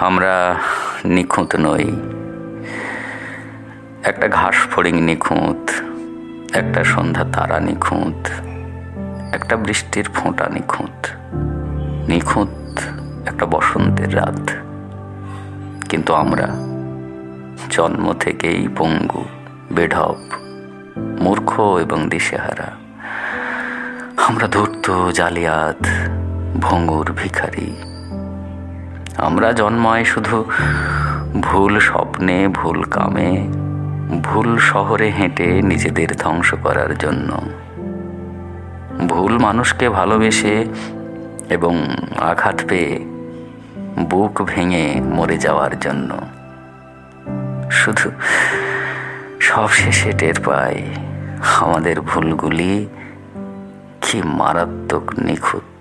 আমরা নিখুঁত নই। একটা ঘাস ফড়িং নিখুঁত, একটা সন্ধ্যা তারা নিখুঁত, একটা বৃষ্টির ফোঁটা নিখুঁত, নিখুঁত একটা বসন্তের রাত। কিন্তু আমরা জন্ম থেকেই পঙ্গু, বেঢপ, মূর্খ এবং দিশেহারা। আমরা ধূর্ত, জালিয়াত, ভঙ্গুর ভিখারি। আমরা জন্মায় শুধু ভুল স্বপ্নে, ভুল কামে, ভুল শহরে হেঁটে নিজেদের ধ্বংস করার জন্য, ভুল মানুষকে ভালোবেসে এবং আঘাত পেয়ে বুক ভেঙে মরে যাওয়ার জন্য। শুধু সব শেষে টের পাই আমাদের ভুলগুলি কি মারাত্মক নিখুঁত।